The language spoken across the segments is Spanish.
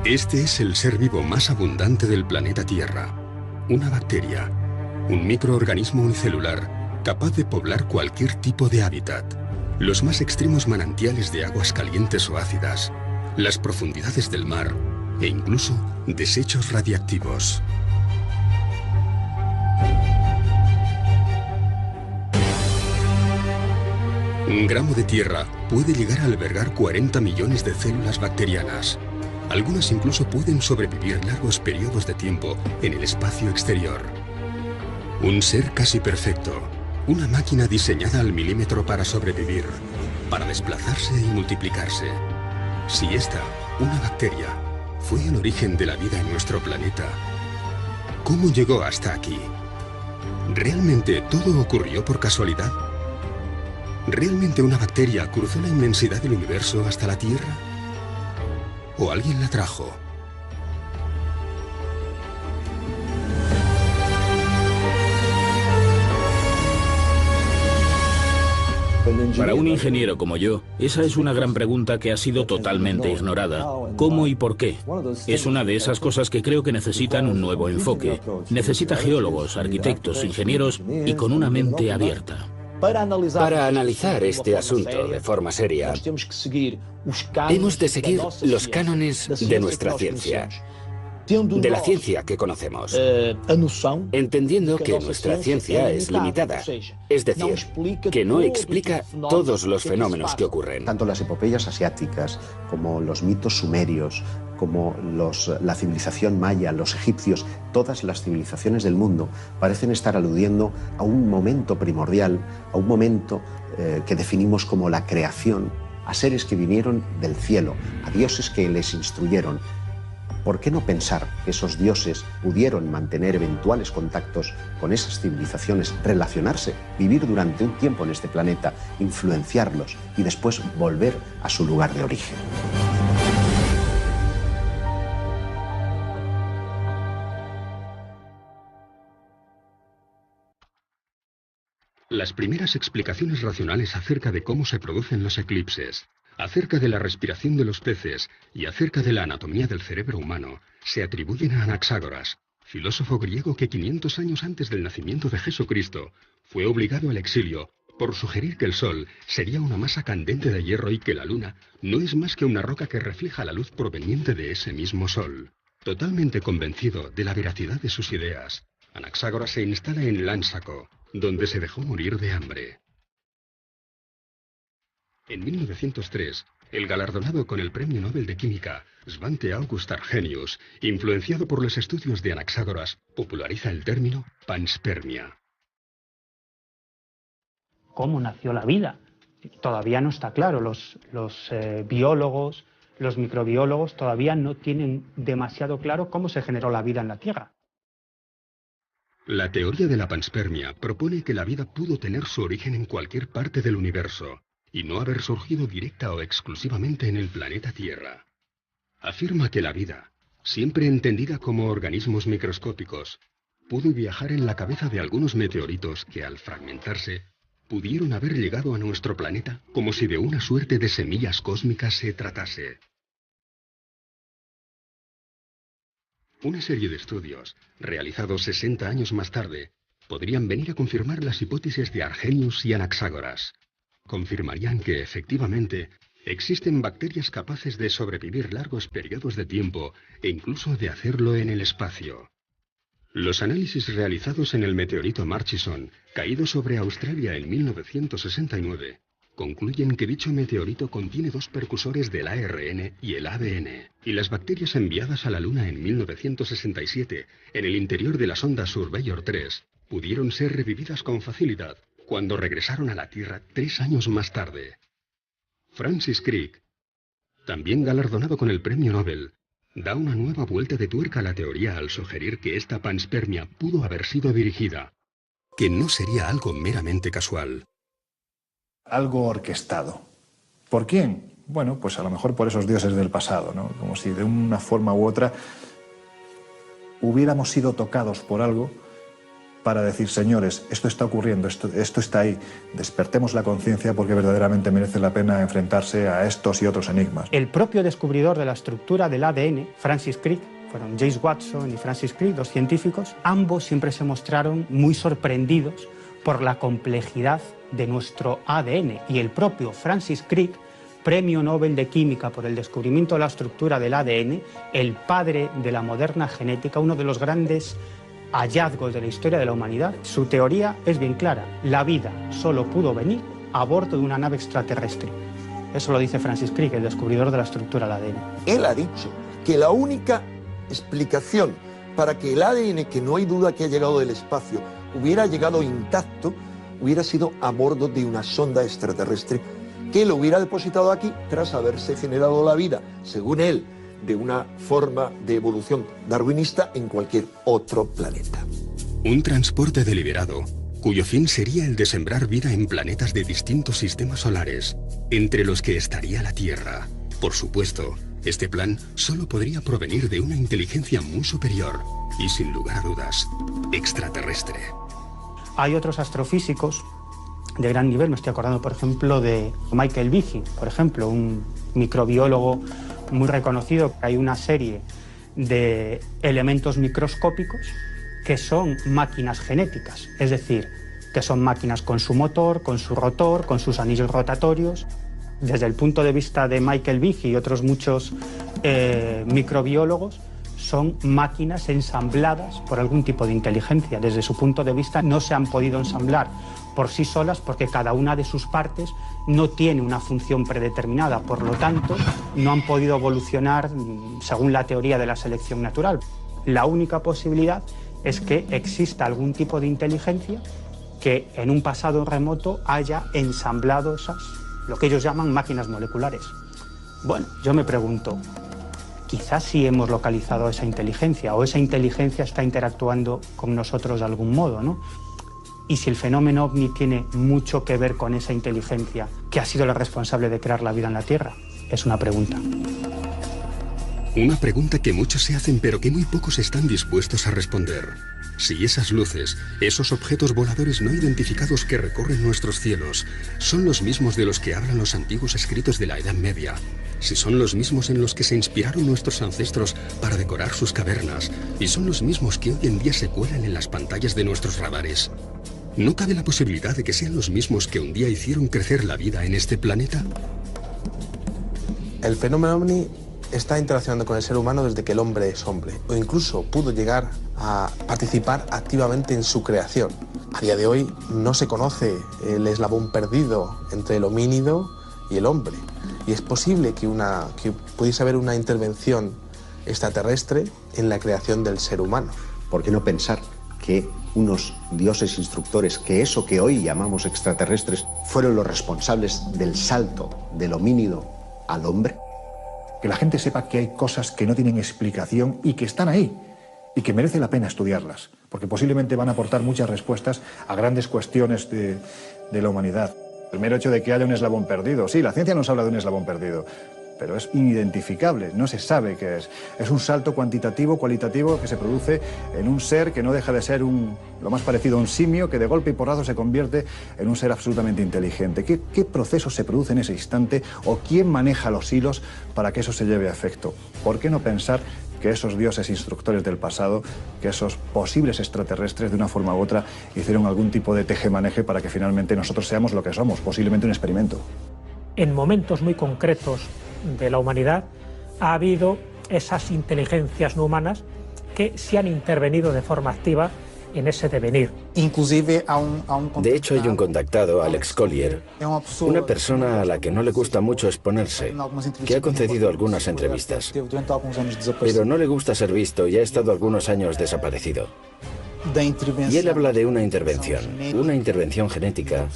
Este es el ser vivo más abundante del planeta Tierra. Una bacteria, un microorganismo unicelular capaz de poblar cualquier tipo de hábitat. Los más extremos manantiales de aguas calientes o ácidas, las profundidades del mar e incluso desechos radiactivos. Un gramo de tierra puede llegar a albergar 40 millones de células bacterianas. Algunas incluso pueden sobrevivir largos periodos de tiempo en el espacio exterior. Un ser casi perfecto, una máquina diseñada al milímetro para sobrevivir, para desplazarse y multiplicarse. Si esta, una bacteria, fue el origen de la vida en nuestro planeta, ¿cómo llegó hasta aquí? ¿Realmente todo ocurrió por casualidad? ¿Realmente una bacteria cruzó la inmensidad del universo hasta la Tierra? ¿O alguien la trajo? Para un ingeniero como yo, esa es una gran pregunta que ha sido totalmente ignorada. ¿Cómo y por qué? Es una de esas cosas que creo que necesitan un nuevo enfoque. Necesita geólogos, arquitectos, ingenieros y con una mente abierta. Para analizar este asunto de forma seria, hemos de seguir los cánones de nuestra ciencia, de la ciencia que conocemos, entendiendo que nuestra ciencia es limitada, es decir, que no explica todos los fenómenos que ocurren. Tanto las epopeyas asiáticas como los mitos sumerios, como la civilización maya, los egipcios, todas las civilizaciones del mundo parecen estar aludiendo a un momento primordial, a un momento que definimos como la creación, a seres que vinieron del cielo, a dioses que les instruyeron. ¿Por qué no pensar que esos dioses pudieron mantener eventuales contactos con esas civilizaciones, relacionarse, vivir durante un tiempo en este planeta, influenciarlos y después volver a su lugar de origen? Las primeras explicaciones racionales acerca de cómo se producen los eclipses, acerca de la respiración de los peces y acerca de la anatomía del cerebro humano se atribuyen a Anaxágoras, filósofo griego que 500 años antes del nacimiento de Jesucristo fue obligado al exilio por sugerir que el Sol sería una masa candente de hierro y que la Luna no es más que una roca que refleja la luz proveniente de ese mismo Sol. Totalmente convencido de la veracidad de sus ideas, Anaxágoras se instala en Lánsaco, donde se dejó morir de hambre. En 1903, el galardonado con el Premio Nobel de Química, Svante August Arrhenius, influenciado por los estudios de Anaxágoras, populariza el término panspermia. ¿Cómo nació la vida? Todavía no está claro. Los biólogos, los microbiólogos todavía no tienen demasiado claro cómo se generó la vida en la Tierra. La teoría de la panspermia propone que la vida pudo tener su origen en cualquier parte del universo y no haber surgido directa o exclusivamente en el planeta Tierra. Afirma que la vida, siempre entendida como organismos microscópicos, pudo viajar en la cabeza de algunos meteoritos que, al fragmentarse, pudieron haber llegado a nuestro planeta como si de una suerte de semillas cósmicas se tratase. Una serie de estudios, realizados 60 años más tarde, podrían venir a confirmar las hipótesis de Arrhenius y Anaxágoras. Confirmarían que, efectivamente, existen bacterias capaces de sobrevivir largos periodos de tiempo e incluso de hacerlo en el espacio. Los análisis realizados en el meteorito Murchison, caído sobre Australia en 1969, concluyen que dicho meteorito contiene dos precursores del ARN y el ADN, y las bacterias enviadas a la Luna en 1967 en el interior de la sonda Surveyor 3 pudieron ser revividas con facilidad cuando regresaron a la Tierra 3 años más tarde. Francis Crick, también galardonado con el Premio Nobel, da una nueva vuelta de tuerca a la teoría al sugerir que esta panspermia pudo haber sido dirigida, que no sería algo meramente casual. Algo orquestado. ¿Por quién? Bueno, pues a lo mejor por esos dioses del pasado, ¿no? Como si de una forma u otra hubiéramos sido tocados por algo para decir, señores, esto está ocurriendo, esto está ahí, despertemos la conciencia porque verdaderamente merece la pena enfrentarse a estos y otros enigmas. El propio descubridor de la estructura del ADN, Francis Crick, fueron James Watson y Francis Crick, dos científicos, ambos siempre se mostraron muy sorprendidos por la complejidad de nuestro ADN, y el propio Francis Crick, Premio Nobel de Química por el descubrimiento de la estructura del ADN, el padre de la moderna genética, uno de los grandes hallazgos de la historia de la humanidad, su teoría es bien clara: la vida solo pudo venir a bordo de una nave extraterrestre. Eso lo dice Francis Crick, el descubridor de la estructura del ADN. Él ha dicho que la única explicación para que el ADN, que no hay duda que ha llegado del espacio, hubiera llegado intacto, hubiera sido a bordo de una sonda extraterrestre que lo hubiera depositado aquí tras haberse generado la vida, según él, de una forma de evolución darwinista en cualquier otro planeta. Un transporte deliberado, cuyo fin sería el de sembrar vida en planetas de distintos sistemas solares, entre los que estaría la Tierra. Por supuesto, este plan solo podría provenir de una inteligencia muy superior y, sin lugar a dudas, extraterrestre. Hay otros astrofísicos de gran nivel, me estoy acordando por ejemplo de Michael Behe, por ejemplo, un microbiólogo muy reconocido. Hay una serie de elementos microscópicos que son máquinas genéticas, es decir, que son máquinas con su motor, con su rotor, con sus anillos rotatorios. Desde el punto de vista de Michael Behe y otros muchos microbiólogos, son máquinas ensambladas por algún tipo de inteligencia. Desde su punto de vista no se han podido ensamblar por sí solas porque cada una de sus partes no tiene una función predeterminada, por lo tanto no han podido evolucionar según la teoría de la selección natural. La única posibilidad es que exista algún tipo de inteligencia que en un pasado remoto haya ensamblado esas, lo que ellos llaman máquinas moleculares. Bueno, yo me pregunto, quizás sí hemos localizado esa inteligencia, o esa inteligencia está interactuando con nosotros de algún modo, ¿no? Y si el fenómeno OVNI tiene mucho que ver con esa inteligencia que ha sido la responsable de crear la vida en la Tierra, es una pregunta. Una pregunta que muchos se hacen pero que muy pocos están dispuestos a responder. Si esas luces, esos objetos voladores no identificados que recorren nuestros cielos, son los mismos de los que hablan los antiguos escritos de la Edad Media, si son los mismos en los que se inspiraron nuestros ancestros para decorar sus cavernas, y son los mismos que hoy en día se cuelan en las pantallas de nuestros radares, ¿no cabe la posibilidad de que sean los mismos que un día hicieron crecer la vida en este planeta? El fenómeno OVNI está interaccionando con el ser humano desde que el hombre es hombre, o incluso pudo llegar a participar activamente en su creación. A día de hoy no se conoce el eslabón perdido entre el homínido y el hombre, y es posible que pudiese haber una intervención extraterrestre en la creación del ser humano. ¿Por qué no pensar que unos dioses instructores, que eso que hoy llamamos extraterrestres, fueron los responsables del salto del homínido al hombre? Que la gente sepa que hay cosas que no tienen explicación y que están ahí y que merece la pena estudiarlas, porque posiblemente van a aportar muchas respuestas a grandes cuestiones de la humanidad. El mero hecho de que haya un eslabón perdido, sí, la ciencia nos habla de un eslabón perdido, pero es inidentificable, no se sabe qué es. Es un salto cuantitativo, cualitativo, que se produce en un ser que no deja de ser lo más parecido a un simio, que de golpe y porrazo se convierte en un ser absolutamente inteligente. ¿Qué proceso se produce en ese instante o quién maneja los hilos para que eso se lleve a efecto? ¿Por qué no pensar que esos dioses instructores del pasado, que esos posibles extraterrestres de una forma u otra hicieron algún tipo de tejemaneje para que finalmente nosotros seamos lo que somos, posiblemente un experimento? En momentos muy concretos de la humanidad ha habido esas inteligencias no humanas que sí han intervenido de forma activa en ese devenir. De hecho, hay un contactado, Alex Collier, una persona a la que no le gusta mucho exponerse, que ha concedido algunas entrevistas, pero no le gusta ser visto y ha estado algunos años desaparecido. Y él habla de una intervención genética,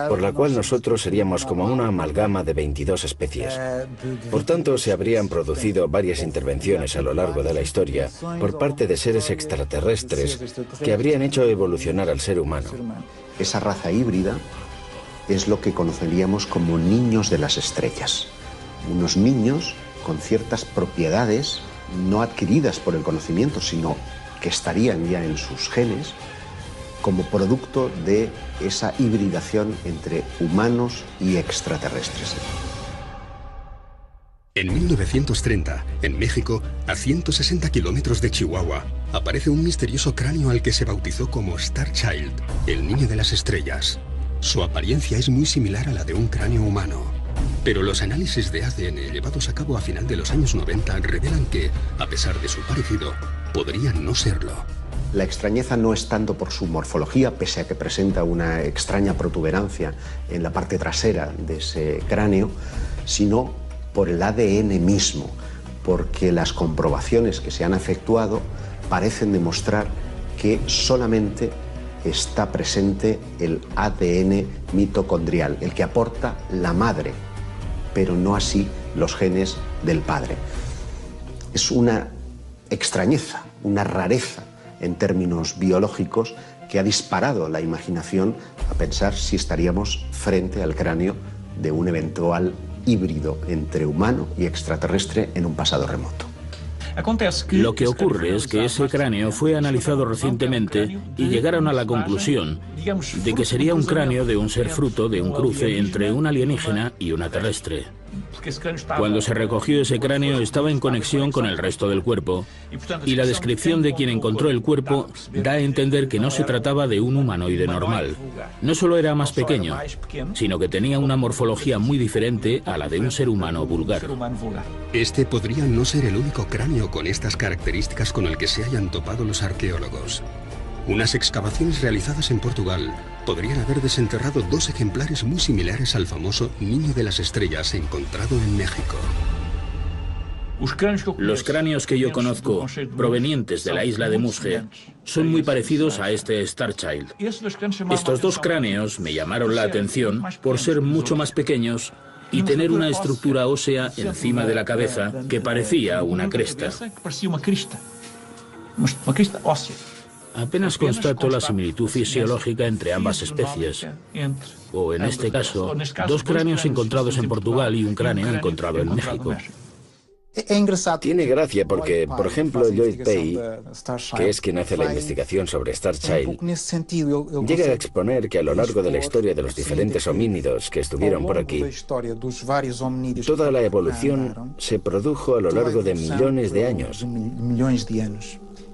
por la cual nosotros seríamos como una amalgama de 22 especies. Por tanto, se habrían producido varias intervenciones a lo largo de la historia por parte de seres extraterrestres que habrían hecho evolucionar al ser humano. Esa raza híbrida es lo que conoceríamos como niños de las estrellas. Unos niños con ciertas propiedades no adquiridas por el conocimiento, sino que estarían ya en sus genes, como producto de esa hibridación entre humanos y extraterrestres. En 1930, en México, a 160 kilómetros de Chihuahua, aparece un misterioso cráneo al que se bautizó como Star Child, el niño de las estrellas. Su apariencia es muy similar a la de un cráneo humano. Pero los análisis de ADN llevados a cabo a final de los años 90 revelan que, a pesar de su parecido, podrían no serlo. La extrañeza no es tanto por su morfología, pese a que presenta una extraña protuberancia en la parte trasera de ese cráneo, sino por el ADN mismo, porque las comprobaciones que se han efectuado parecen demostrar que solamente está presente el ADN mitocondrial, el que aporta la madre, pero no así los genes del padre. Es una extrañeza, una rareza en términos biológicos que ha disparado la imaginación a pensar si estaríamos frente al cráneo de un eventual híbrido entre humano y extraterrestre en un pasado remoto. Lo que ocurre es que ese cráneo fue analizado recientemente y llegaron a la conclusión de que sería un cráneo de un ser fruto de un cruce entre un alienígena y una terrestre. Cuando se recogió ese cráneo estaba en conexión con el resto del cuerpo, y la descripción de quien encontró el cuerpo da a entender que no se trataba de un humanoide normal. No solo era más pequeño, sino que tenía una morfología muy diferente a la de un ser humano vulgar. Este podría no ser el único cráneo con estas características con el que se hayan topado los arqueólogos. Unas excavaciones realizadas en Portugal podrían haber desenterrado dos ejemplares muy similares al famoso Niño de las Estrellas encontrado en México. Los cráneos que yo conozco, provenientes de la isla de Musge, son muy parecidos a este Star Child. Estos dos cráneos me llamaron la atención por ser mucho más pequeños y tener una estructura ósea encima de la cabeza que parecía una cresta. Apenas constato la similitud fisiológica entre ambas especies, o en este caso, dos cráneos encontrados en Portugal y un cráneo encontrado en México. Tiene gracia porque, por ejemplo, Lloyd Pay, que es quien hace la investigación sobre Star Child, llega a exponer que a lo largo de la historia de los diferentes homínidos que estuvieron por aquí, toda la evolución se produjo a lo largo de millones de años.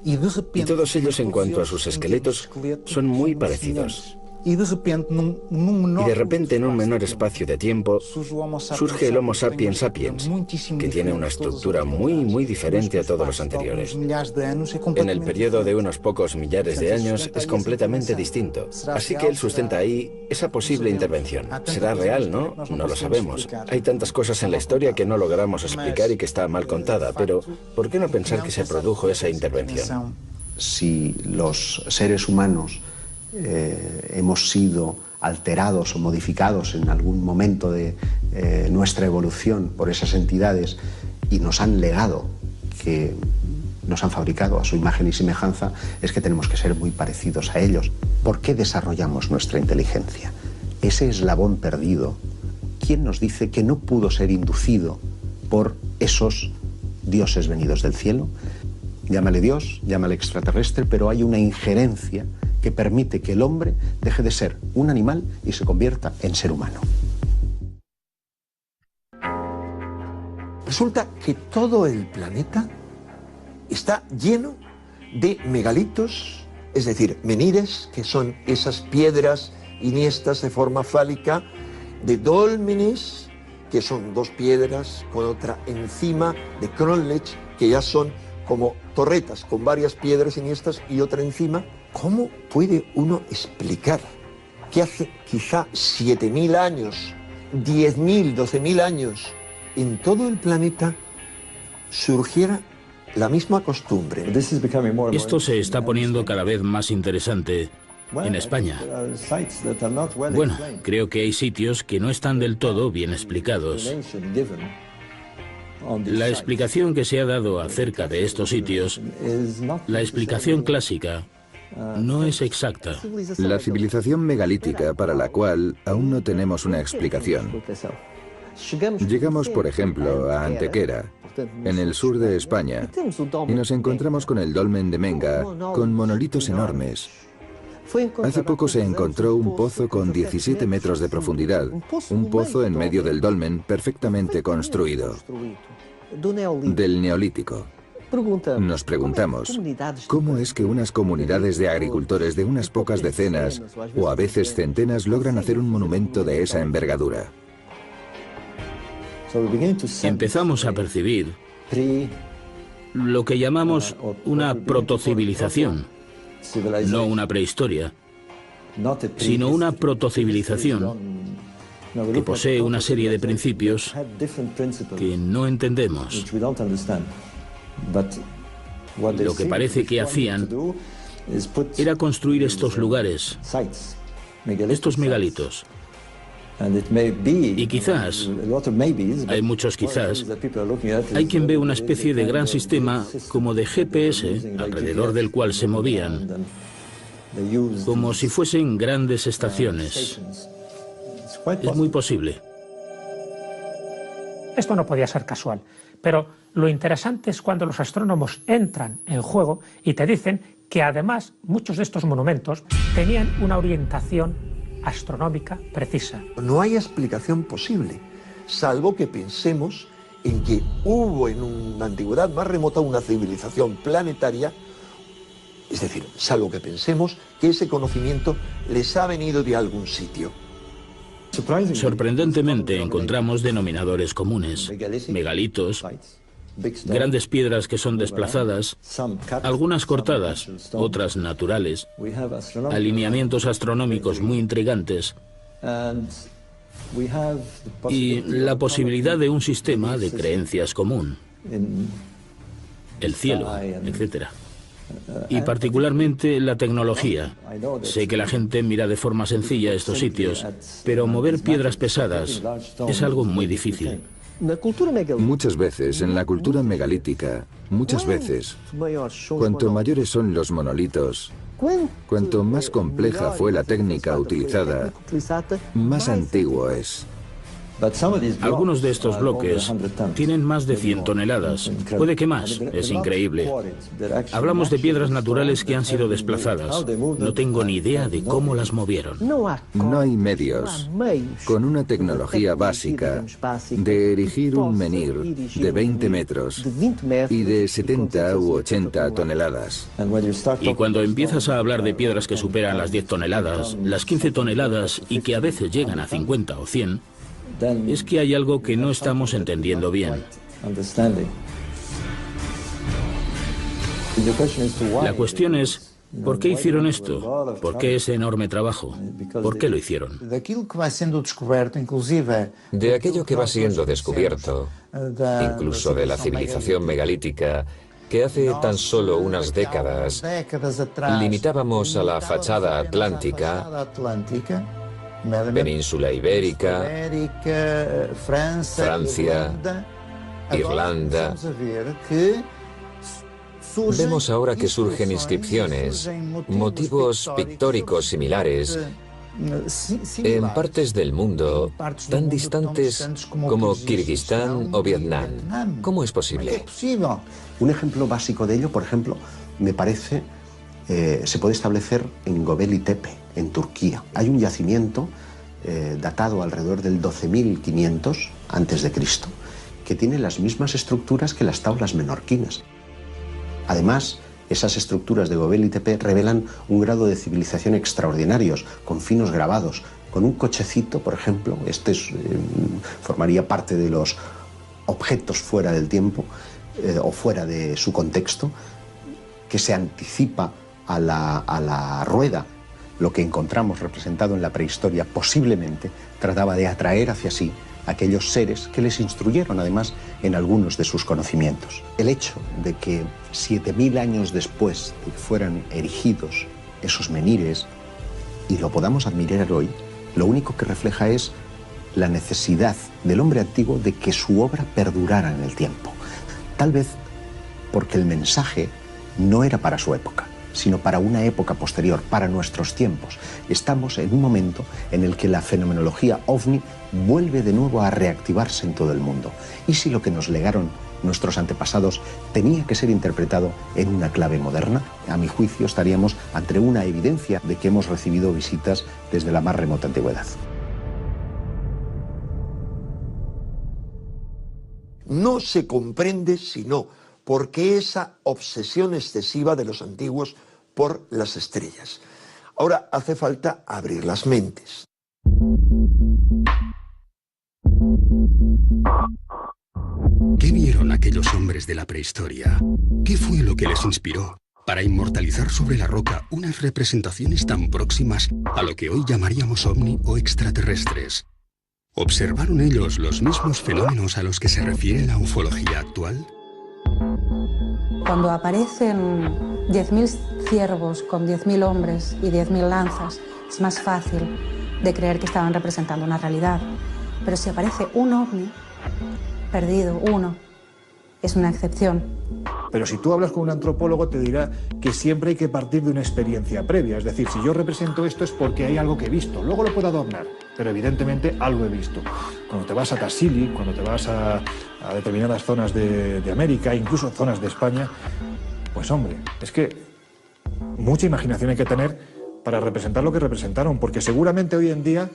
Y todos ellos, en cuanto a sus esqueletos, son muy parecidos. Y de repente, en un menor espacio de tiempo, surge el Homo sapiens sapiens, que tiene una estructura muy diferente a todos los anteriores. En el periodo de unos pocos millares de años es completamente distinto. Así que él sustenta ahí esa posible intervención. ¿Será real, no? No lo sabemos. Hay tantas cosas en la historia que no logramos explicar y que está mal contada, pero ¿por qué no pensar que se produjo esa intervención? Si los seres humanos hemos sido alterados o modificados en algún momento de nuestra evolución por esas entidades y nos han legado, que nos han fabricado a su imagen y semejanza, es que tenemos que ser muy parecidos a ellos. ¿Por qué desarrollamos nuestra inteligencia? Ese eslabón perdido, ¿quién nos dice que no pudo ser inducido por esos dioses venidos del cielo? Llámale Dios, llámale extraterrestre, pero hay una injerencia que permite que el hombre deje de ser un animal y se convierta en ser humano. Resulta que todo el planeta está lleno de megalitos, es decir, menires, que son esas piedras iniestas de forma fálica, de dólmenes, que son dos piedras con otra encima, de cronlech, que ya son como torretas con varias piedras iniestas y otra encima. ¿Cómo puede uno explicar que hace quizá 7.000 años, 10.000, 12.000 años, en todo el planeta surgiera la misma costumbre? Esto se está poniendo cada vez más interesante en España. Bueno, creo que hay sitios que no están del todo bien explicados. La explicación que se ha dado acerca de estos sitios, la explicación clásica, no es exacta. La civilización megalítica para la cual aún no tenemos una explicación. Llegamos, por ejemplo, a Antequera, en el sur de España, y nos encontramos con el dolmen de Menga, con monolitos enormes. Hace poco se encontró un pozo con 17 metros de profundidad, un pozo en medio del dolmen perfectamente construido, del Neolítico. Nos preguntamos, ¿cómo es que unas comunidades de agricultores de unas pocas decenas o a veces centenas logran hacer un monumento de esa envergadura? Empezamos a percibir lo que llamamos una protocivilización, no una prehistoria, sino una protocivilización que posee una serie de principios que no entendemos. Lo que parece que hacían era construir estos lugares, estos megalitos. Y quizás, hay muchos quizás, hay quien ve una especie de gran sistema como de GPS alrededor del cual se movían, como si fuesen grandes estaciones. Es muy posible. Esto no podía ser casual, pero lo interesante es cuando los astrónomos entran en juego y te dicen que además muchos de estos monumentos tenían una orientación astronómica precisa. No hay explicación posible, salvo que pensemos en que hubo en una antigüedad más remota una civilización planetaria, es decir, salvo que pensemos que ese conocimiento les ha venido de algún sitio. Sorprendentemente encontramos denominadores comunes, megalitos, grandes piedras que son desplazadas, algunas cortadas, otras naturales, alineamientos astronómicos muy intrigantes y la posibilidad de un sistema de creencias común, el cielo, etc. Y particularmente la tecnología. Sé que la gente mira de forma sencilla estos sitios, pero mover piedras pesadas es algo muy difícil. Muchas veces, en la cultura megalítica, cuanto mayores son los monolitos, cuanto más compleja fue la técnica utilizada, más antiguo es. Algunos de estos bloques tienen más de 100 toneladas, puede que más, es increíble. Hablamos de piedras naturales que han sido desplazadas. No tengo ni idea de cómo las movieron. No hay medios, con una tecnología básica, de erigir un menhir de 20 metros y de 70 u 80 toneladas. Y cuando empiezas a hablar de piedras que superan las 10 toneladas, las 15 toneladas y que a veces llegan a 50 o 100, es que hay algo que no estamos entendiendo bien. La cuestión es, ¿por qué hicieron esto? ¿Por qué ese enorme trabajo? ¿Por qué lo hicieron? De aquello que va siendo descubierto, incluso de la civilización megalítica, que hace tan solo unas décadas limitábamos a la fachada atlántica, península ibérica, Francia, Irlanda. Vemos ahora que surgen inscripciones, motivos pictóricos similares en partes del mundo tan distantes como Kirguistán o Vietnam. ¿Cómo es posible? Un ejemplo básico de ello, por ejemplo, me parece, se puede establecer en Göbekli Tepe, en Turquía. Hay un yacimiento datado alrededor del 12.500 a.C., que tiene las mismas estructuras que las taulas menorquinas. Además, esas estructuras de Göbekli Tepe revelan un grado de civilización extraordinarios, con finos grabados, con un cochecito, por ejemplo. Formaría parte de los objetos fuera del tiempo o fuera de su contexto, que se anticipa a la rueda. Lo que encontramos representado en la prehistoria posiblemente trataba de atraer hacia sí aquellos seres que les instruyeron además en algunos de sus conocimientos. El hecho de que 7.000 años después de que fueran erigidos esos menhires y lo podamos admirar hoy, lo único que refleja es la necesidad del hombre antiguo de que su obra perdurara en el tiempo. Tal vez porque el mensaje no era para su época, sino para una época posterior, para nuestros tiempos. Estamos en un momento en el que la fenomenología ovni vuelve de nuevo a reactivarse en todo el mundo. ¿Y si lo que nos legaron nuestros antepasados tenía que ser interpretado en una clave moderna? a mi juicio estaríamos ante una evidencia de que hemos recibido visitas desde la más remota antigüedad. No se comprende sino por qué esa obsesión excesiva de los antiguos por las estrellas. Ahora hace falta abrir las mentes. ¿Qué vieron aquellos hombres de la prehistoria? ¿Qué fue lo que les inspiró para inmortalizar sobre la roca unas representaciones tan próximas a lo que hoy llamaríamos ovni o extraterrestres? ¿Observaron ellos los mismos fenómenos a los que se refiere la ufología actual? Cuando aparecen 10.000 ciervos con 10.000 hombres y 10.000 lanzas, es más fácil de creer que estaban representando una realidad. Pero si aparece un ovni perdido, uno, es una excepción. Pero si tú hablas con un antropólogo te dirá que siempre hay que partir de una experiencia previa. Es decir, si yo represento esto es porque hay algo que he visto. Luego lo puedo adornar, pero evidentemente algo he visto. Cuando te vas a Tassili, cuando te vas a determinadas zonas de América, incluso zonas de España, pues hombre, es que mucha imaginación hay que tener para representar lo que representaron, porque seguramente hoy en día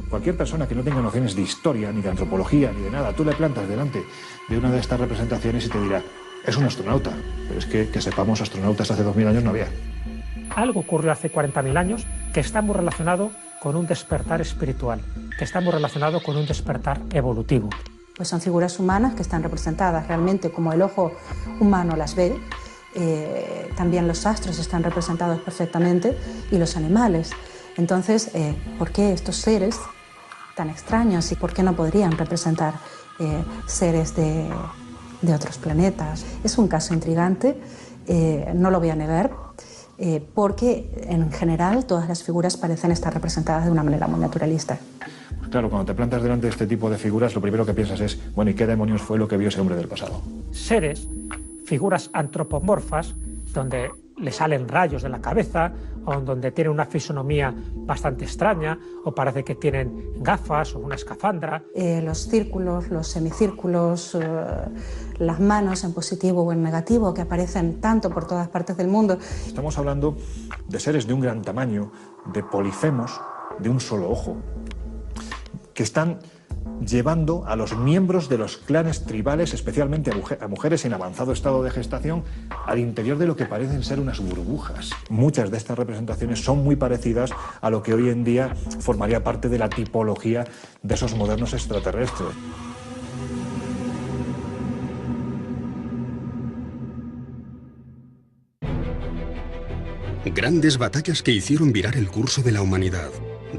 cualquier persona que no tenga nociones de historia, ni de antropología, ni de nada, tú le plantas delante de una de estas representaciones y te dirá, es un astronauta, pero es que sepamos, astronautas hace 2000 años no había. Algo ocurrió hace 40.000 años que está muy relacionado con un despertar espiritual, que está muy relacionado con un despertar evolutivo. Pues son figuras humanas que están representadas realmente como el ojo humano las ve. También los astros están representados perfectamente y los animales. Entonces, ¿por qué estos seres tan extraños y por qué no podrían representar seres de otros planetas? Es un caso intrigante, no lo voy a negar, porque en general todas las figuras parecen estar representadas de una manera muy naturalista. Pues claro, cuando te plantas delante de este tipo de figuras, lo primero que piensas es, bueno, ¿y qué demonios fue lo que vio ese hombre del pasado? Seres, figuras antropomorfas, donde le salen rayos de la cabeza, o donde tienen una fisonomía bastante extraña, o parece que tienen gafas o una escafandra. Los círculos, los semicírculos, las manos en positivo o en negativo, que aparecen tanto por todas partes del mundo. Estamos hablando de seres de un gran tamaño, de polifemos, de un solo ojo, que están llevando a los miembros de los clanes tribales, especialmente a mujeres en avanzado estado de gestación, al interior de lo que parecen ser unas burbujas. Muchas de estas representaciones son muy parecidas a lo que hoy en día formaría parte de la tipología de esos modernos extraterrestres. Grandes batallas que hicieron virar el curso de la humanidad.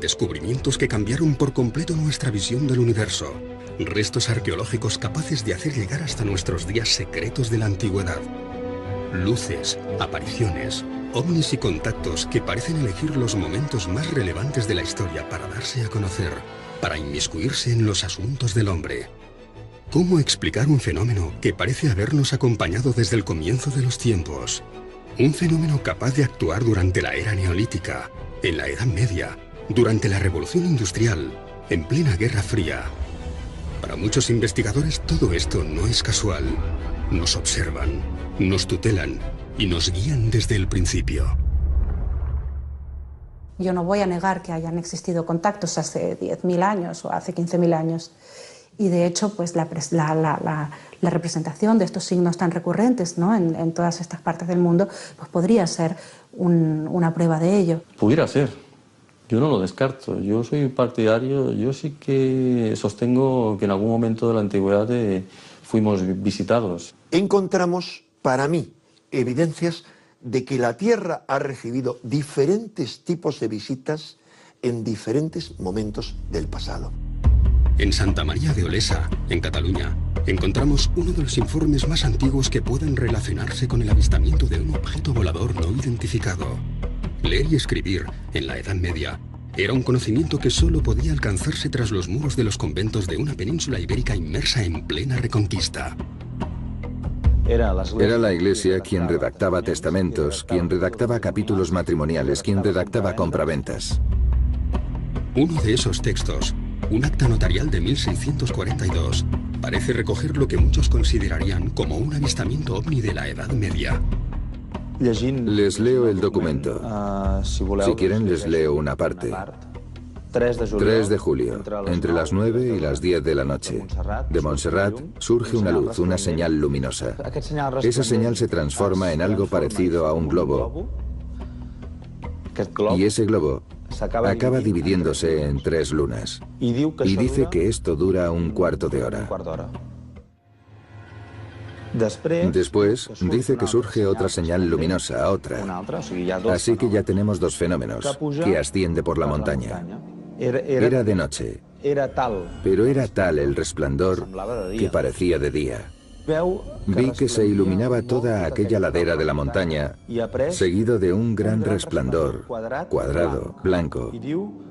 Descubrimientos que cambiaron por completo nuestra visión del universo. Restos arqueológicos capaces de hacer llegar hasta nuestros días secretos de la antigüedad. Luces, apariciones, ovnis y contactos que parecen elegir los momentos más relevantes de la historia para darse a conocer, para inmiscuirse en los asuntos del hombre. ¿Cómo explicar un fenómeno que parece habernos acompañado desde el comienzo de los tiempos? Un fenómeno capaz de actuar durante la era neolítica, en la Edad Media, durante la Revolución Industrial, en plena Guerra Fría. Para muchos investigadores todo esto no es casual. Nos observan, nos tutelan y nos guían desde el principio. Yo no voy a negar que hayan existido contactos hace 10.000 años o hace 15.000 años. Y de hecho, pues la representación de estos signos tan recurrentes, ¿no?, en todas estas partes del mundo, pues podría ser una prueba de ello. Pudiera ser. Yo no lo descarto. Yo soy partidario, yo sí que sostengo que en algún momento de la antigüedad fuimos visitados. Encontramos, para mí, evidencias de que la Tierra ha recibido diferentes tipos de visitas en diferentes momentos del pasado. En Santa María de Olesa, en Cataluña, encontramos uno de los informes más antiguos que pueden relacionarse con el avistamiento de un objeto volador no identificado. Leer y escribir, en la Edad Media, era un conocimiento que solo podía alcanzarse tras los muros de los conventos de una península ibérica inmersa en plena reconquista. Era la Iglesia quien redactaba testamentos, quien redactaba capítulos matrimoniales, quien redactaba compraventas. Uno de esos textos, un acta notarial de 1642, parece recoger lo que muchos considerarían como un avistamiento ovni de la Edad Media. Les leo el documento. Si quieren, les leo una parte. 3 de julio, entre las 9 y las 10 de la noche. De Montserrat surge una luz, una señal luminosa. Esa señal se transforma en algo parecido a un globo. Y ese globo acaba dividiéndose en 3 lunas. Y dice que esto dura un cuarto de hora. Después dice que surge otra señal luminosa, otra. Así que ya tenemos 2 fenómenos, que asciende por la montaña. Era de noche, pero era tal el resplandor que parecía de día. Vi que se iluminaba toda aquella ladera de la montaña, seguido de un gran resplandor, cuadrado, blanco,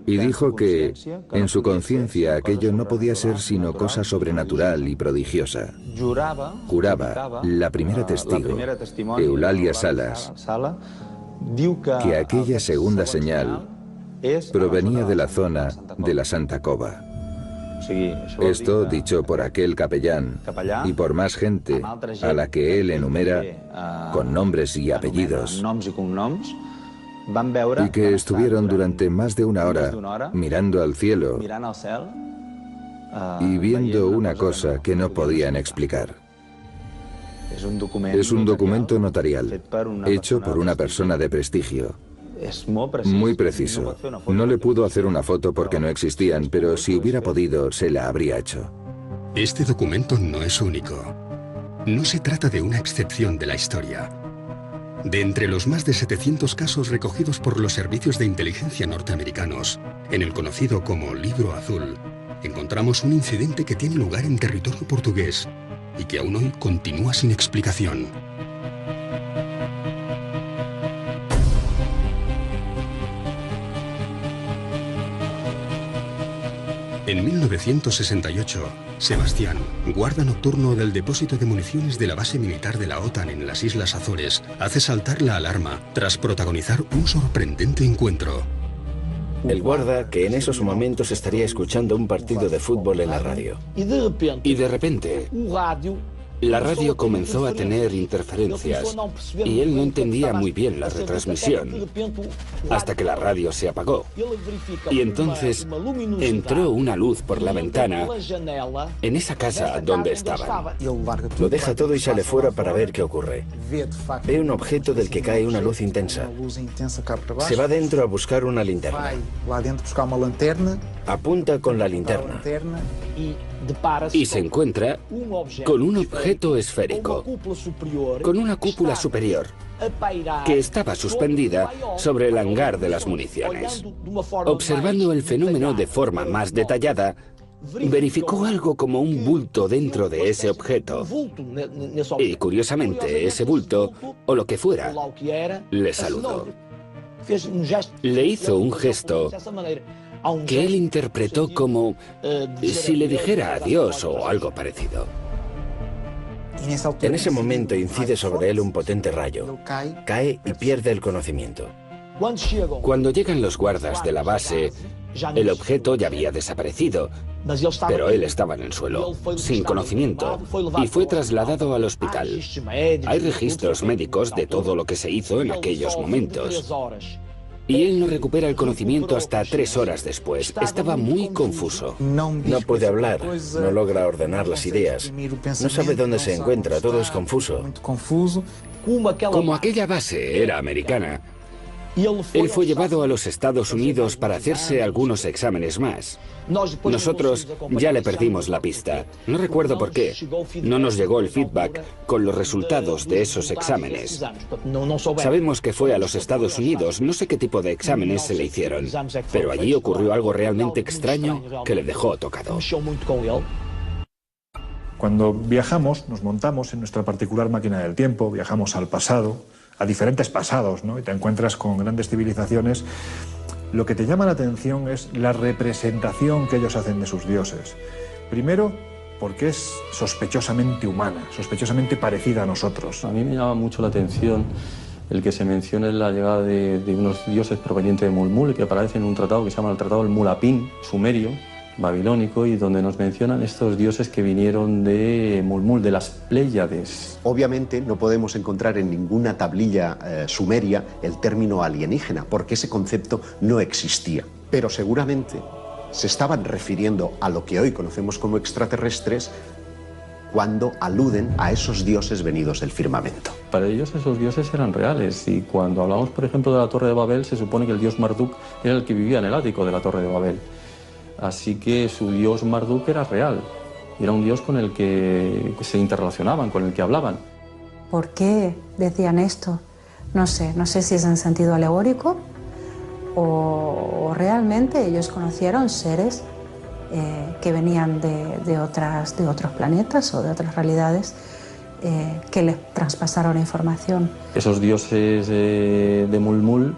y dijo que, en su conciencia, aquello no podía ser sino cosa sobrenatural y prodigiosa. Juraba, la primera testigo, Eulalia Salas, que aquella segunda señal provenía de la zona de la Santa Cova. Esto dicho por aquel capellán y por más gente a la que él enumera con nombres y apellidos, y que estuvieron durante más de 1 hora mirando al cielo y viendo una cosa que no podían explicar. Es un documento notarial, hecho por una persona de prestigio. Muy preciso. No le pudo hacer una foto porque no existían, pero si hubiera podido, se la habría hecho. Este documento no es único. No se trata de una excepción de la historia. De entre los más de 700 casos recogidos por los servicios de inteligencia norteamericanos, en el conocido como Libro Azul, encontramos un incidente que tiene lugar en territorio portugués y que aún hoy continúa sin explicación. En 1968, Sebastián, guarda nocturno del depósito de municiones de la base militar de la OTAN en las Islas Azores, hace saltar la alarma tras protagonizar un sorprendente encuentro. El guarda, que en esos momentos estaría escuchando un partido de fútbol en la radio. Y de repente, la radio comenzó a tener interferencias y él no entendía muy bien la retransmisión hasta que la radio se apagó. Y entonces entró una luz por la ventana en esa casa donde estaban. Lo deja todo y sale fuera para ver qué ocurre. Ve un objeto del que cae una luz intensa. Se va dentro a buscar una linterna. Apunta con la linterna y se encuentra con un objeto esférico, con una cúpula superior, que estaba suspendida sobre el hangar de las municiones. Observando el fenómeno de forma más detallada, verificó algo como un bulto dentro de ese objeto. Y curiosamente, ese bulto, o lo que fuera, le saludó. Le hizo un gesto que él interpretó como si le dijera adiós o algo parecido. En ese momento incide sobre él un potente rayo. Cae y pierde el conocimiento. Cuando llegan los guardas de la base, el objeto ya había desaparecido, pero él estaba en el suelo, sin conocimiento, y fue trasladado al hospital. Hay registros médicos de todo lo que se hizo en aquellos momentos. Y él no recupera el conocimiento hasta 3 horas después. Estaba muy confuso. No puede hablar, no logra ordenar las ideas. No sabe dónde se encuentra, todo es confuso. Como aquella base era americana, él fue llevado a los Estados Unidos para hacerse algunos exámenes más. Nosotros ya le perdimos la pista. No recuerdo por qué. No nos llegó el feedback con los resultados de esos exámenes. Sabemos que fue a los Estados Unidos, no sé qué tipo de exámenes se le hicieron, pero allí ocurrió algo realmente extraño que le dejó tocado. Cuando viajamos, nos montamos en nuestra particular máquina del tiempo, viajamos al pasado, a diferentes pasados, ¿no? Y te encuentras con grandes civilizaciones. Lo que te llama la atención es la representación que ellos hacen de sus dioses. Primero, porque es sospechosamente humana, sospechosamente parecida a nosotros. A mí me llama mucho la atención el que se mencione la llegada de unos dioses provenientes de Mulmul, que aparece en un tratado que se llama el Tratado del Mulapín, sumerio, babilónico y donde nos mencionan estos dioses que vinieron de Mulmul, de las Pléyades. Obviamente no podemos encontrar en ninguna tablilla sumeria el término alienígena, porque ese concepto no existía. Pero seguramente se estaban refiriendo a lo que hoy conocemos como extraterrestres cuando aluden a esos dioses venidos del firmamento. Para ellos esos dioses eran reales, y cuando hablamos, por ejemplo, de la Torre de Babel, se supone que el dios Marduk era el que vivía en el ático de la Torre de Babel. Así que su dios Marduk era real, era un dios con el que se interrelacionaban, con el que hablaban. ¿Por qué decían esto? No sé si es en sentido alegórico o realmente ellos conocieron seres que venían de otros planetas o de otras realidades que les traspasaron información. Esos dioses de Mulmul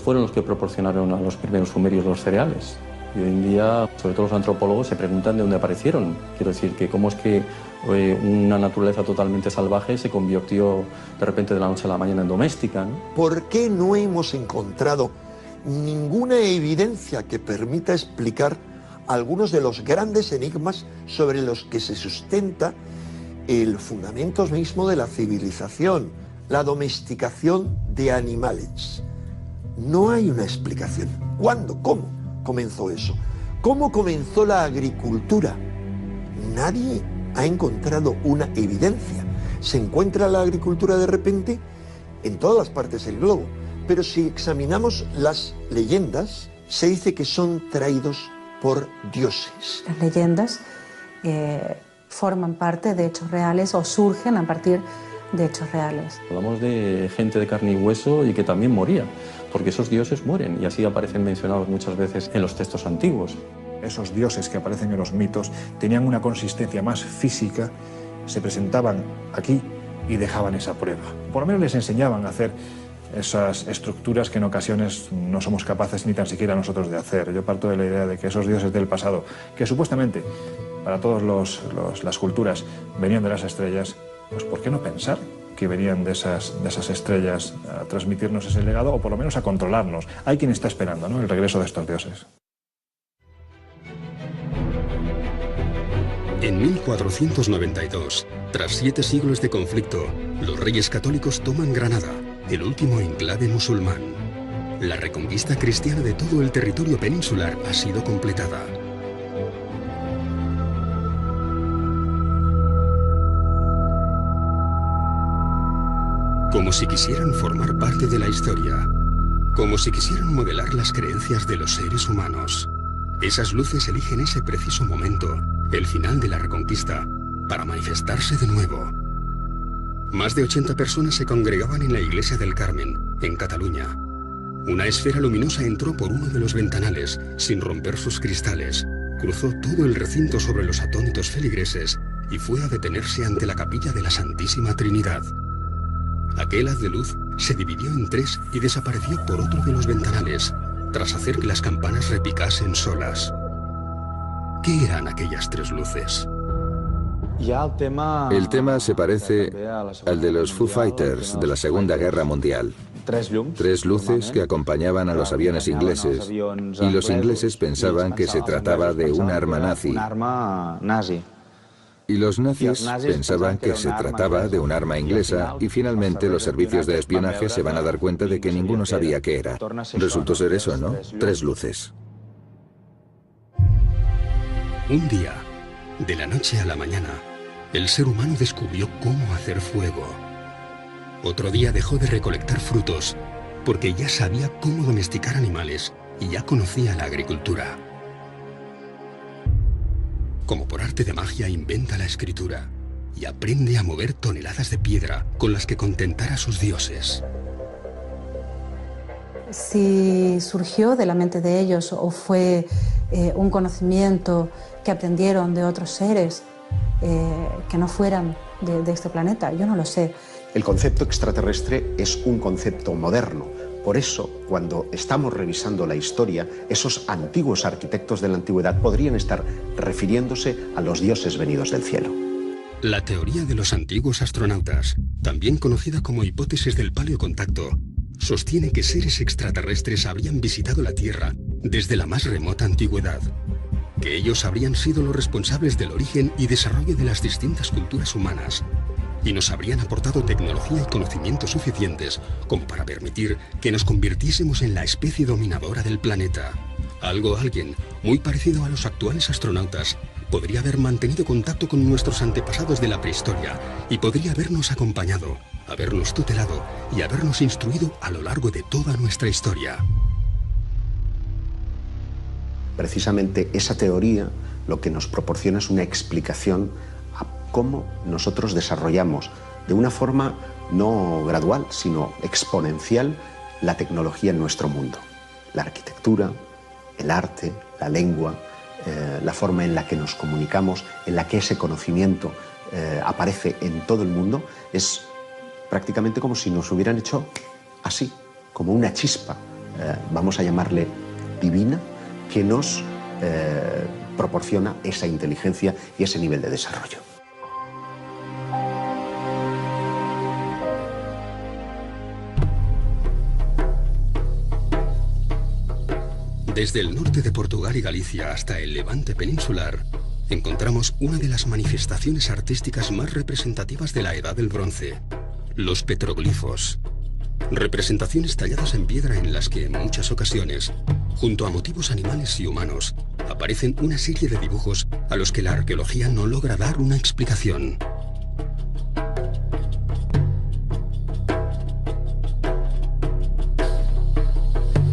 fueron los que proporcionaron a los primeros sumerios los cereales. Y hoy en día, sobre todo los antropólogos, se preguntan de dónde aparecieron. Quiero decir, que cómo es que una naturaleza totalmente salvaje se convirtió de repente de la noche a la mañana en doméstica, ¿no? ¿Por qué no hemos encontrado ninguna evidencia que permita explicar algunos de los grandes enigmas sobre los que se sustenta el fundamento mismo de la civilización, la domesticación de animales? No hay una explicación. ¿Cuándo? ¿Cómo comenzó eso? ¿Cómo comenzó la agricultura? Nadie ha encontrado una evidencia. Se encuentra la agricultura de repente en todas las partes del globo, pero si examinamos las leyendas, se dice que son traídos por dioses. Las leyendas forman parte de hechos reales o surgen a partir de hechos reales. Hablamos de gente de carne y hueso y que también moría, porque esos dioses mueren y así aparecen mencionados muchas veces en los textos antiguos. Esos dioses que aparecen en los mitos tenían una consistencia más física, se presentaban aquí y dejaban esa prueba. Por lo menos les enseñaban a hacer esas estructuras que en ocasiones no somos capaces ni tan siquiera nosotros de hacer. Yo parto de la idea de que esos dioses del pasado, que supuestamente para todas las culturas venían de las estrellas, pues ¿por qué no pensar que venían de esas estrellas a transmitirnos ese legado o por lo menos a controlarnos? Hay quien está esperando, ¿no?, el regreso de estos dioses. En 1492, tras 7 siglos de conflicto, los reyes católicos toman Granada, el último enclave musulmán. La reconquista cristiana de todo el territorio peninsular ha sido completada. Como si quisieran formar parte de la historia, como si quisieran modelar las creencias de los seres humanos. Esas luces eligen ese preciso momento, el final de la reconquista, para manifestarse de nuevo. Más de 80 personas se congregaban en la iglesia del Carmen, en Cataluña. Una esfera luminosa entró por uno de los ventanales, sin romper sus cristales, cruzó todo el recinto sobre los atónitos feligreses y fue a detenerse ante la capilla de la Santísima Trinidad. Aquel haz de luz se dividió en 3 y desapareció por otro de los ventanales, tras hacer que las campanas repicasen solas. ¿Qué eran aquellas 3 luces? El tema se parece al de los Foo Fighters de la Segunda Guerra Mundial. 3 luces que acompañaban a los aviones ingleses, y los ingleses pensaban que se trataba de un arma nazi. Y los nazis pensaban que se trataba de un arma inglesa, y finalmente los servicios de espionaje se van a dar cuenta de que ninguno sabía qué era. Resultó ser eso, ¿no? 3 luces. Un día, de la noche a la mañana, el ser humano descubrió cómo hacer fuego. Otro día dejó de recolectar frutos, porque ya sabía cómo domesticar animales y ya conocía la agricultura. Como por arte de magia inventa la escritura y aprende a mover toneladas de piedra con las que contentar a sus dioses. Si surgió de la mente de ellos o fue un conocimiento que aprendieron de otros seres que no fueran de este planeta, yo no lo sé. El concepto extraterrestre es un concepto moderno. Por eso, cuando estamos revisando la historia, esos antiguos arquitectos de la antigüedad podrían estar refiriéndose a los dioses venidos del cielo. La teoría de los antiguos astronautas, también conocida como hipótesis del paleocontacto, sostiene que seres extraterrestres habrían visitado la Tierra desde la más remota antigüedad. que ellos habrían sido los responsables del origen y desarrollo de las distintas culturas humanas, y nos habrían aportado tecnología y conocimientos suficientes como para permitir que nos convirtiésemos en la especie dominadora del planeta. Alguien muy parecido a los actuales astronautas podría haber mantenido contacto con nuestros antepasados de la prehistoria y podría habernos acompañado, habernos tutelado y habernos instruido a lo largo de toda nuestra historia. Precisamente esa teoría lo que nos proporciona es una explicación a cómo nosotros desarrollamos de una forma no gradual, sino exponencial, la tecnología en nuestro mundo. La arquitectura, el arte, la lengua, la forma en la que nos comunicamos, en la que ese conocimiento aparece en todo el mundo, es prácticamente como si nos hubieran hecho así, como una chispa, vamos a llamarle divina, que nos proporciona esa inteligencia y ese nivel de desarrollo. Desde el norte de Portugal y Galicia hasta el Levante peninsular, encontramos una de las manifestaciones artísticas más representativas de la Edad del Bronce, los petroglifos. Representaciones talladas en piedra en las que en muchas ocasiones, junto a motivos animales y humanos, aparecen una serie de dibujos a los que la arqueología no logra dar una explicación.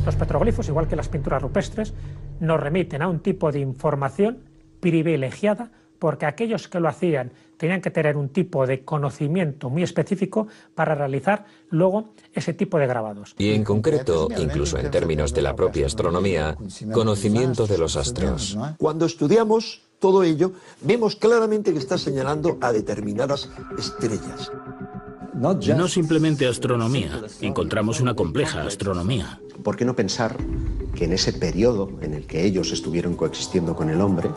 Los petroglifos, igual que las pinturas rupestres, nos remiten a un tipo de información privilegiada porque aquellos que lo hacían tenían que tener un tipo de conocimiento muy específico para realizar luego ese tipo de grabados. Y en concreto, incluso en términos de la propia astronomía, conocimiento de los astros. Cuando estudiamos todo ello, vemos claramente que está señalando a determinadas estrellas. No simplemente astronomía, encontramos una compleja astronomía. ¿Por qué no pensar que en ese periodo en el que ellos estuvieron coexistiendo con el hombre,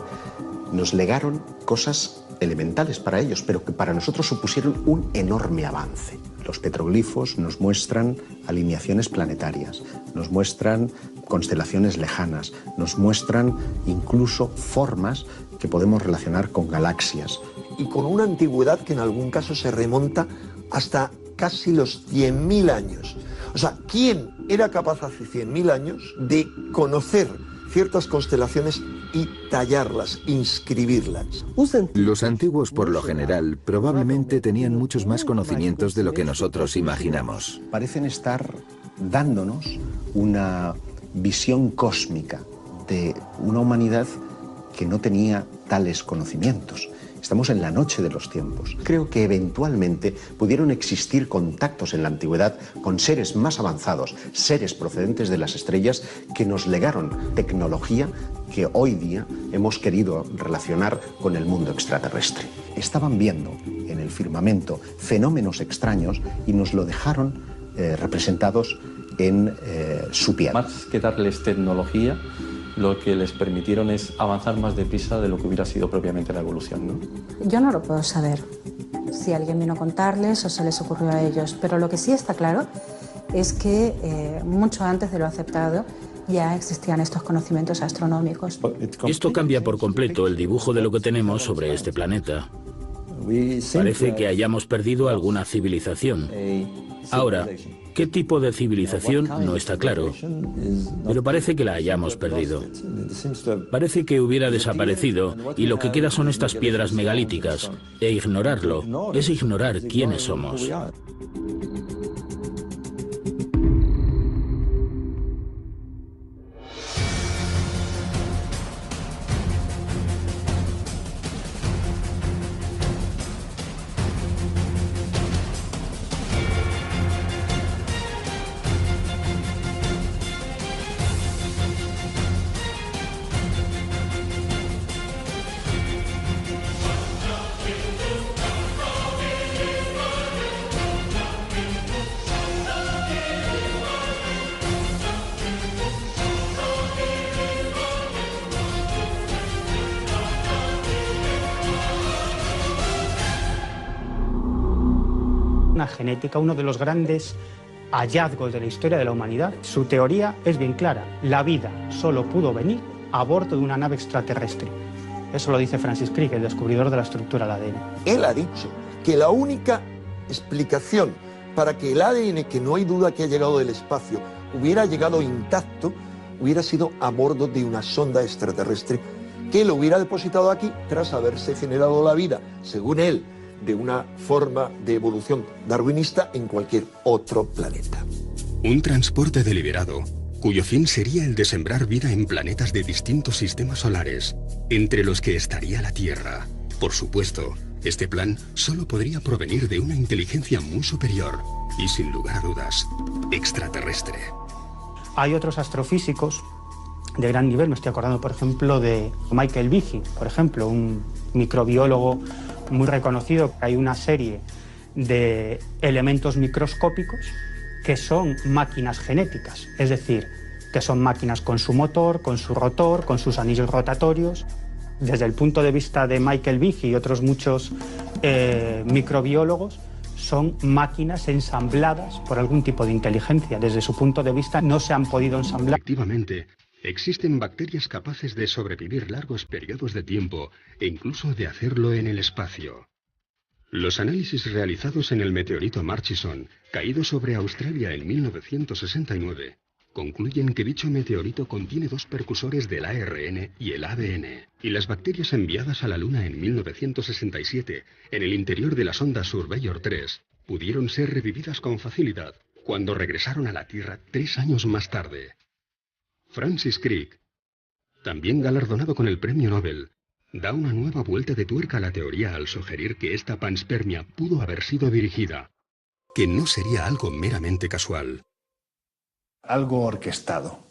nos legaron cosas elementales para ellos, pero que para nosotros supusieron un enorme avance? Los petroglifos nos muestran alineaciones planetarias, nos muestran constelaciones lejanas, nos muestran incluso formas que podemos relacionar con galaxias. Y con una antigüedad que en algún caso se remonta hasta casi los 100.000 años. O sea, ¿quién era capaz hace 100.000 años de conocer ciertas constelaciones y tallarlas, inscribirlas? Los antiguos, por lo general, probablemente tenían muchos más conocimientos de lo que nosotros imaginamos. Parecen estar dándonos una visión cósmica de una humanidad que no tenía tales conocimientos. Estamos en la noche de los tiempos. Creo que eventualmente pudieron existir contactos en la antigüedad con seres más avanzados, seres procedentes de las estrellas que nos legaron tecnología que hoy día hemos querido relacionar con el mundo extraterrestre. Estaban viendo en el firmamento fenómenos extraños y nos lo dejaron representados en su piel. Más que darles tecnología, lo que les permitieron es avanzar más deprisa de lo que hubiera sido propiamente la evolución, ¿no? Yo no lo puedo saber si alguien vino a contarles o se les ocurrió a ellos, pero lo que sí está claro es que mucho antes de lo aceptado ya existían estos conocimientos astronómicos. Esto cambia por completo el dibujo de lo que tenemos sobre este planeta. Parece que hayamos perdido alguna civilización. Ahora, ¿qué tipo de civilización? No está claro, pero parece que la hayamos perdido. Parece que hubiera desaparecido y lo que queda son estas piedras megalíticas, e ignorarlo es ignorar quiénes somos. Genética, uno de los grandes hallazgos de la historia de la humanidad. Su teoría es bien clara: la vida solo pudo venir a bordo de una nave extraterrestre. Eso lo dice Francis Crick, el descubridor de la estructura del ADN. Él ha dicho que la única explicación para que el ADN, que no hay duda que ha llegado del espacio, hubiera llegado intacto, hubiera sido a bordo de una sonda extraterrestre que lo hubiera depositado aquí tras haberse generado la vida, según él, de una forma de evolución darwinista en cualquier otro planeta. Un transporte deliberado, cuyo fin sería el de sembrar vida en planetas de distintos sistemas solares, entre los que estaría la Tierra. Por supuesto, este plan solo podría provenir de una inteligencia muy superior y, sin lugar a dudas, extraterrestre. Hay otros astrofísicos de gran nivel, me estoy acordando, por ejemplo, de Michael Behe, por ejemplo, un microbiólogo muy reconocido. Hay una serie de elementos microscópicos que son máquinas genéticas, es decir, que son máquinas con su motor, con su rotor, con sus anillos rotatorios. Desde el punto de vista de Michael Behe y otros muchos microbiólogos, son máquinas ensambladas por algún tipo de inteligencia. Desde su punto de vista no se han podido ensamblar. Efectivamente, existen bacterias capaces de sobrevivir largos periodos de tiempo e incluso de hacerlo en el espacio. Los análisis realizados en el meteorito Murchison, caído sobre Australia en 1969, concluyen que dicho meteorito contiene dos precursores del ARN y el ADN, y las bacterias enviadas a la Luna en 1967 en el interior de la sonda Surveyor 3 pudieron ser revividas con facilidad cuando regresaron a la Tierra 3 años más tarde. Francis Crick, también galardonado con el Premio Nobel, da una nueva vuelta de tuerca a la teoría al sugerir que esta panspermia pudo haber sido dirigida, que no sería algo meramente casual. Algo orquestado.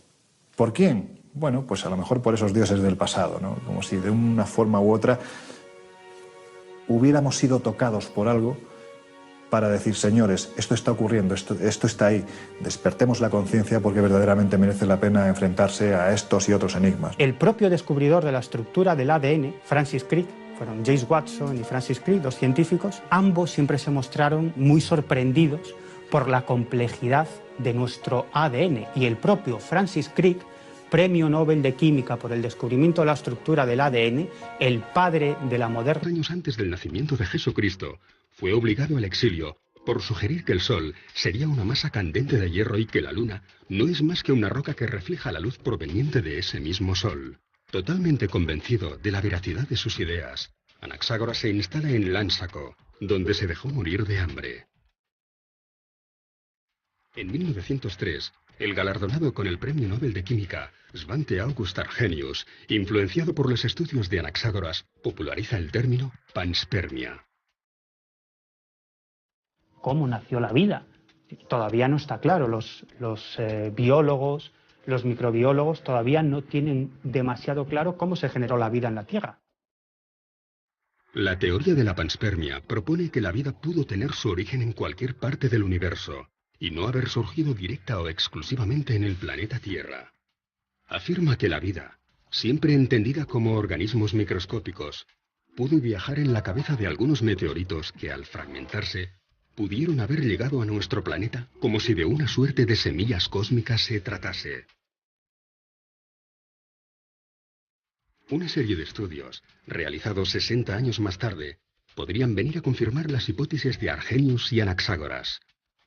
¿Por quién? Bueno, pues a lo mejor por esos dioses del pasado, ¿no? Como si de una forma u otra hubiéramos sido tocados por algo para decir, señores, esto está ocurriendo, esto está ahí, despertemos la conciencia porque verdaderamente merece la pena enfrentarse a estos y otros enigmas. El propio descubridor de la estructura del ADN, Francis Crick, fueron James Watson y Francis Crick, dos científicos, ambos siempre se mostraron muy sorprendidos por la complejidad de nuestro ADN, y el propio Francis Crick, Premio Nobel de Química por el descubrimiento de la estructura del ADN, el padre de la moderna... Años antes del nacimiento de Jesucristo, fue obligado al exilio por sugerir que el Sol sería una masa candente de hierro y que la Luna no es más que una roca que refleja la luz proveniente de ese mismo Sol. Totalmente convencido de la veracidad de sus ideas, Anaxágoras se instala en Lánsaco, donde se dejó morir de hambre. En 1903, el galardonado con el Premio Nobel de Química, Svante August Arrhenius, influenciado por los estudios de Anaxágoras, populariza el término panspermia. ¿Cómo nació la vida? Todavía no está claro. Los biólogos, los microbiólogos todavía no tienen demasiado claro cómo se generó la vida en la Tierra. La teoría de la panspermia propone que la vida pudo tener su origen en cualquier parte del universo y no haber surgido directa o exclusivamente en el planeta Tierra. Afirma que la vida, siempre entendida como organismos microscópicos, pudo viajar en la cabeza de algunos meteoritos que, al fragmentarse, pudieron haber llegado a nuestro planeta como si de una suerte de semillas cósmicas se tratase. Una serie de estudios, realizados 60 años más tarde, podrían venir a confirmar las hipótesis de Arrhenius y Anaxágoras.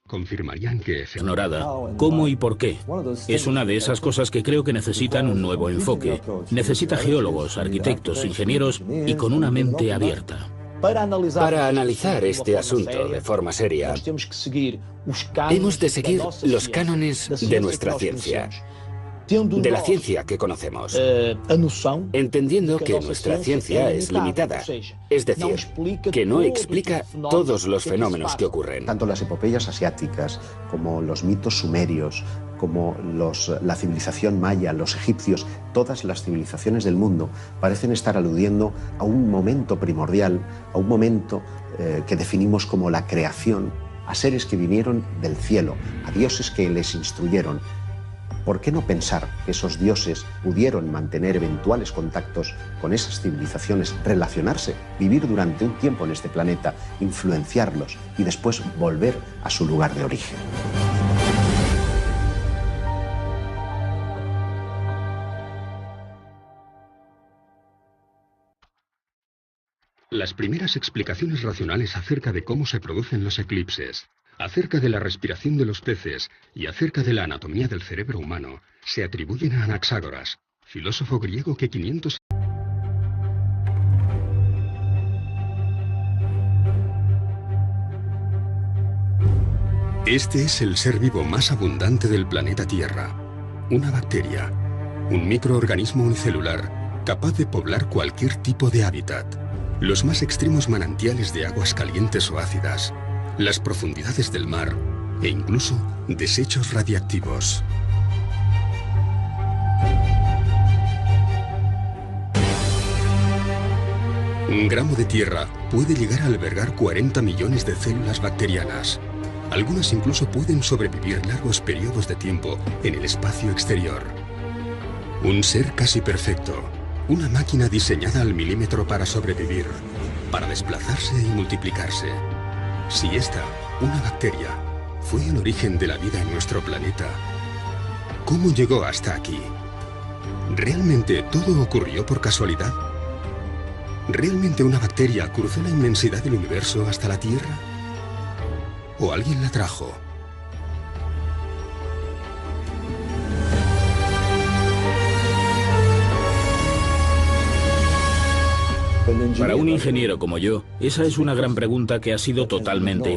Confirmarían que... Ignorada. ¿Cómo y por qué? Es una de esas cosas que creo que necesitan un nuevo enfoque. Necesita geólogos, arquitectos, ingenieros y con una mente abierta. Para analizar este asunto de forma seria, hemos de seguir los cánones de nuestra ciencia, de la ciencia que conocemos, entendiendo que nuestra ciencia es limitada, es decir, que no explica todos los fenómenos que ocurren. Tanto las epopeyas asiáticas como los mitos sumerios, como la civilización maya, los egipcios, todas las civilizaciones del mundo parecen estar aludiendo a un momento primordial, a un momento que definimos como la creación, a seres que vinieron del cielo, a dioses que les instruyeron. ¿Por qué no pensar que esos dioses pudieron mantener eventuales contactos con esas civilizaciones, relacionarse, vivir durante un tiempo en este planeta, influenciarlos y después volver a su lugar de origen? Las primeras explicaciones racionales acerca de cómo se producen los eclipses, acerca de la respiración de los peces y acerca de la anatomía del cerebro humano se atribuyen a Anaxágoras, filósofo griego que 500... Este es el ser vivo más abundante del planeta Tierra, una bacteria, un microorganismo unicelular capaz de poblar cualquier tipo de hábitat, los más extremos manantiales de aguas calientes o ácidas, las profundidades del mar e incluso desechos radiactivos. Un gramo de tierra puede llegar a albergar 40 millones de células bacterianas. Algunas incluso pueden sobrevivir largos periodos de tiempo en el espacio exterior. Un ser casi perfecto, una máquina diseñada al milímetro para sobrevivir, para desplazarse y multiplicarse. Si esta, una bacteria, fue el origen de la vida en nuestro planeta, ¿cómo llegó hasta aquí? ¿Realmente todo ocurrió por casualidad? ¿Realmente una bacteria cruzó la inmensidad del universo hasta la Tierra? ¿O alguien la trajo? Para un ingeniero como yo, esa es una gran pregunta que ha sido totalmente